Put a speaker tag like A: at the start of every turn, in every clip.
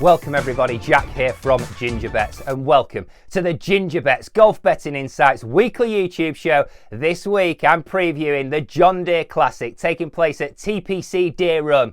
A: Welcome everybody, Jack here from Gingerbets, and welcome to the Gingerbets Golf Betting Insights weekly YouTube show. This week I'm previewing the John Deere Classic taking place at TPC Deere Run.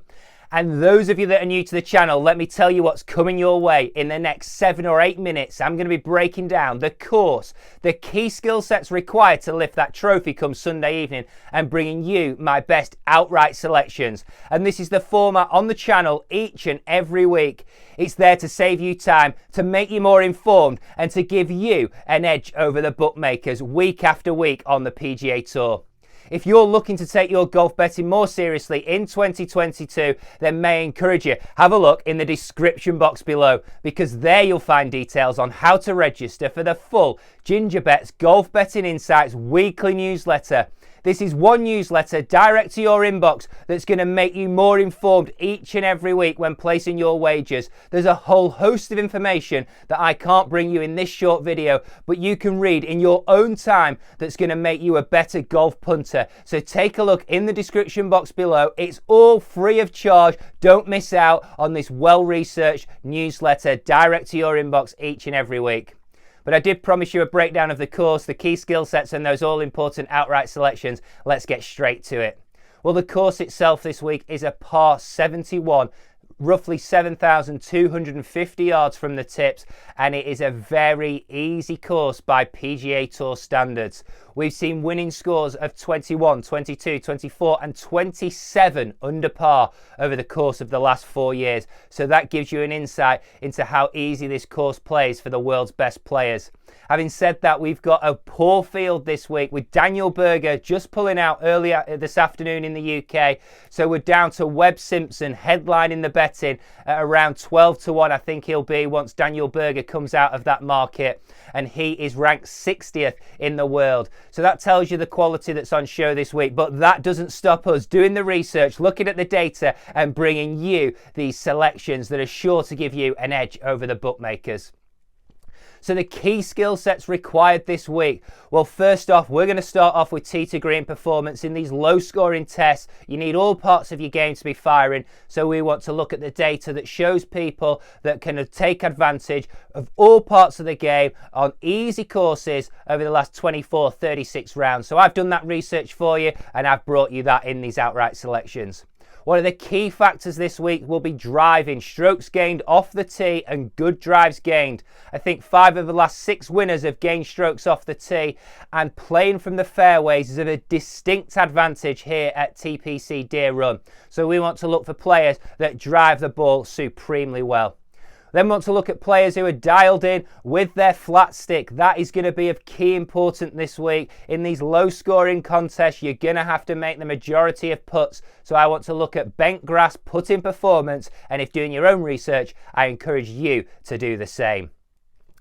A: And those of you that are new to the channel, let me tell you what's coming your way in the next 7 or 8 minutes. I'm going to be breaking down the course, the key skill sets required to lift that trophy come Sunday evening, and bringing you my best outright selections. And this is the format on the channel each and every week. It's there to save you time, to make you more informed, and to give you an edge over the bookmakers week after week on the PGA Tour. If you're looking to take your golf betting more seriously in 2022, then may I encourage you, have a look in the description box below, because there you'll find details on how to register for the full Gingerbets Golf Betting Insights weekly newsletter. This is one newsletter direct to your inbox that's going to make you more informed each and every week when placing your wagers. There's a whole host of information that I can't bring you in this short video, but you can read in your own time that's going to make you a better golf punter. So take a look in the description box below. It's all free of charge. Don't miss out on this well-researched newsletter direct to your inbox each and every week. But I did promise you a breakdown of the course, the key skill sets, and those all-important outright selections. Let's get straight to it. Well, the course itself this week is a par 71, roughly 7,250 yards from the tips, and it is a very easy course by PGA Tour standards. We've seen winning scores of 21, 22, 24 and 27 under par over the course of the last 4 years. So that gives you an insight into how easy this course plays for the world's best players. Having said that, we've got a poor field this week with Daniel Berger just pulling out earlier this afternoon in the UK. So we're down to Webb Simpson headlining the betting at around 12 to 1. I think he'll be once Daniel Berger comes out of that market. And he is ranked 60th in the world. So that tells you the quality that's on show this week. But that doesn't stop us doing the research, looking at the data and bringing you these selections that are sure to give you an edge over the bookmakers. So the key skill sets required this week. Well, first off, we're going to start off with tee to green performance. In these low scoring tests, you need all parts of your game to be firing. So we want to look at the data that shows people that can take advantage of all parts of the game on easy courses over the last 24, 36 rounds. So I've done that research for you, and I've brought you that in these outright selections. One of the key factors this week will be driving, strokes gained off the tee and good drives gained. I think 5 of the last 6 winners have gained strokes off the tee, and playing from the fairways is of a distinct advantage here at TPC Deere Run. So we want to look for players that drive the ball supremely well. Then want to look at players who are dialed in with their flat stick. That is going to be of key importance this week. In these low scoring contests, you're going to have to make the majority of putts. So I want to look at bent grass putting performance. And if doing your own research, I encourage you to do the same.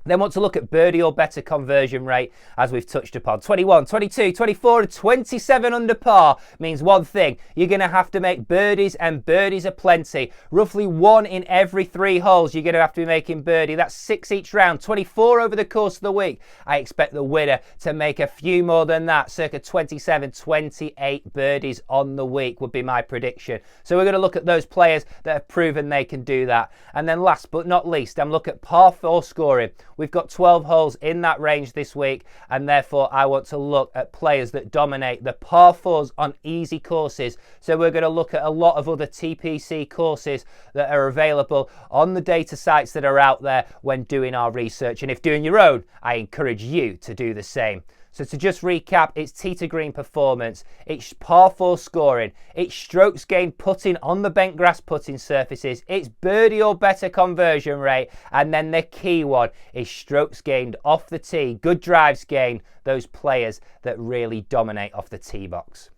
A: Then want to look at birdie or better conversion rate, as we've touched upon. 21, 22, 24 and 27 under par means one thing. You're going to have to make birdies, and birdies are plenty. Roughly 1 in every 3 holes you're going to have to be making birdie. That's 6 each round, 24 over the course of the week. I expect the winner to make a few more than that, circa 27, 28 birdies on the week would be my prediction. So we're going to look at those players that have proven they can do that. And then last but not least, I'm looking at par 4 scoring. We've got 12 holes in that range this week, and therefore I want to look at players that dominate the par 4s on easy courses. So we're going to look at a lot of other TPC courses that are available on the data sites that are out there when doing our research. And if doing your own, I encourage you to do the same. So to just recap, it's tee to green performance, it's par 4 scoring, it's strokes gained putting on the bent grass putting surfaces, it's birdie or better conversion rate, and then the key one is strokes gained off the tee, good drives gained, those players that really dominate off the tee box.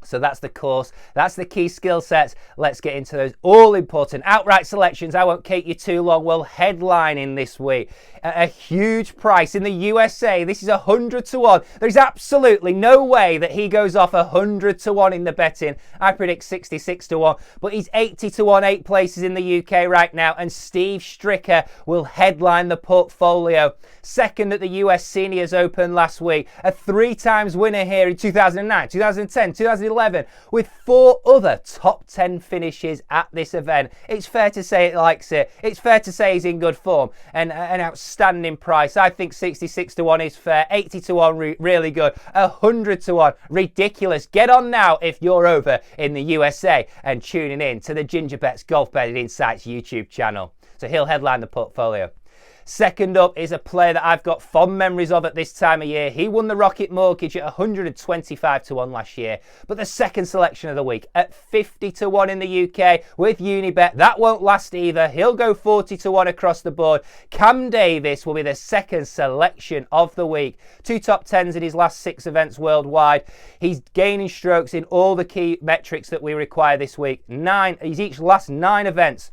A: So that's the course, that's the key skill sets. Let's get into those all important outright selections. I won't keep you too long. Well, headlining this week at a huge price in the USA. This is 100 to 1. There's absolutely no way that he goes off 100 to 1 in the betting. I predict 66 to 1, but he's 80 to 1, 8 places in the UK right now, and Steve Stricker will headline the portfolio. Second at the US Seniors Open last week, a 3 times winner here in 2009, 2010, 2011, 11 with 4 other top 10 finishes at this event. It's fair to say it likes it. It's fair to say he's in good form and an outstanding price. I think 66 to 1 is fair, 80 to 1 really good, 100 to 1 ridiculous. Get on now if you're over in the USA and tuning in to the Gingerbets Golf Betting Insights YouTube channel. So he'll headline the portfolio. Second up is a player that I've got fond memories of at this time of year. He won the Rocket Mortgage at 125 to 1 last year. But the second selection of the week at 50 to 1 in the UK with Unibet, that won't last either. He'll go 40 to 1 across the board. Cam Davis will be the second selection of the week. 2 top 10s in his last 6 events worldwide. He's gaining strokes in all the key metrics that we require this week. He's each last 9 events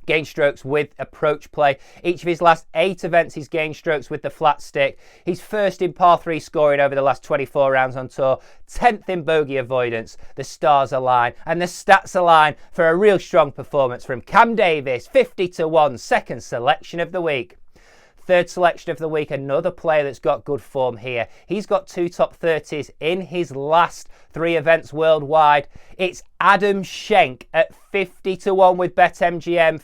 A: gained strokes with approach play. Each of his last 8 events, he's gained strokes with the flat stick. He's first in par 3 scoring over the last 24 rounds on tour, 10th in bogey avoidance. The stars align and the stats align for a real strong performance from Cam Davis, 50 to 1, second selection of the week. Third selection of the week, another player that's got good form here. He's got 2 top 30s in his last 3 events worldwide. It's Adam Schenk at 50 to 1 with BetMGM,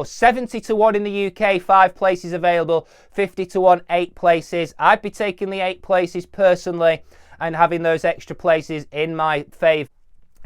A: 70 to 1 in the UK, 5 places available, 50 to 1, 8 places. I'd be taking the 8 places personally and having those extra places in my favour.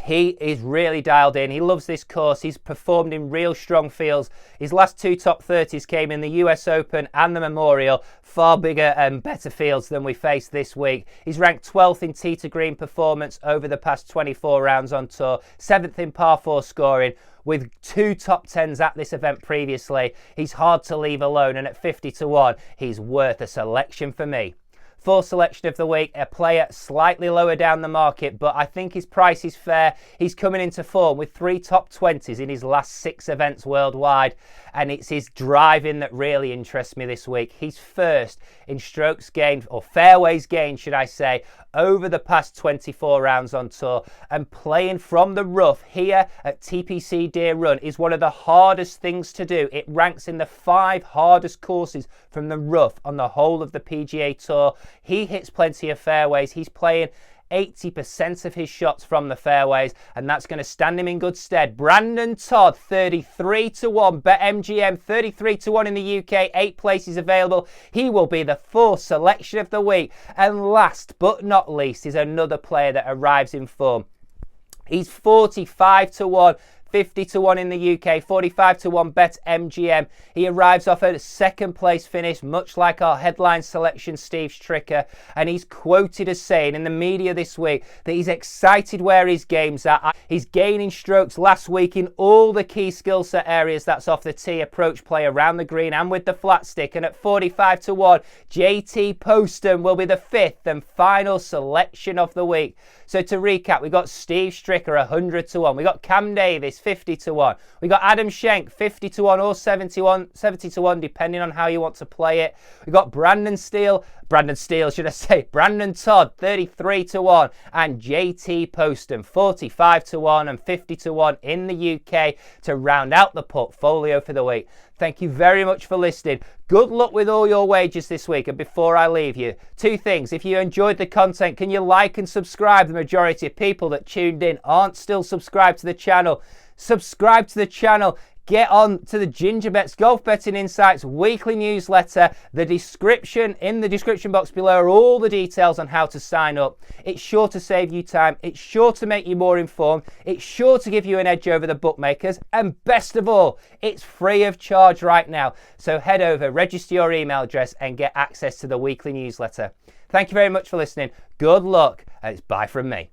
A: He is really dialed in. He loves this course. He's performed in real strong fields. His last 2 top 30s came in the US Open and the Memorial. Far bigger and better fields than we faced this week. He's ranked 12th in tee to green performance over the past 24 rounds on tour. 7th in par 4 scoring with 2 top 10s at this event previously. He's hard to leave alone, and at 50 to 1, he's worth a selection for me. Fourth selection of the week, a player slightly lower down the market, but I think his price is fair. He's coming into form with 3 top 20s in his last 6 events worldwide, and it's his driving that really interests me this week. He's first in strokes gained, or fairways gained, should I say, over the past 24 rounds on tour, and playing from the rough here at TPC Deere Run is one of the hardest things to do. It ranks in the 5 hardest courses from the rough on the whole of the PGA Tour. He hits plenty of fairways. He's playing 80% of his shots from the fairways, and that's going to stand him in good stead. Brandon Todd, 33 to 1. BetMGM, 33 to 1 in the UK. 8 places available. He will be the 4th selection of the week. And last but not least is another player that arrives in form. He's 45 to 1. 50 to 1 in the UK, 45 to 1 BetMGM. He arrives off a second place finish, much like our headline selection, Steve Stricker. And he's quoted as saying in the media this week that he's excited where his game's at. He's gaining strokes last week in all the key skill set areas. That's off the tee, approach play, around the green and with the flat stick. And at 45 to 1, JT Poston will be the 5th and final selection of the week. So to recap, we got Steve Stricker, 100 to 1. We got Cam Davis, 50 to 1. We got Adam Schenk, 50 to 1 or 70 to 1, depending on how you want to play it. We got Brandon Todd, 33 to 1, and JT Poston, 45 to 1 and 50 to 1 in the UK to round out the portfolio for the week. Thank you very much for listening. Good luck with all your wagers this week. And before I leave you, 2 things. If you enjoyed the content, can you like and subscribe? The majority of people that tuned in aren't still subscribed to the channel. Subscribe to the channel. Get on to the Gingerbets Golf Betting Insights weekly newsletter. In the description box below are all the details on how to sign up. It's sure to save you time. It's sure to make you more informed. It's sure to give you an edge over the bookmakers. And best of all, it's free of charge right now. So head over, register your email address and get access to the weekly newsletter. Thank you very much for listening. Good luck, and it's bye from me.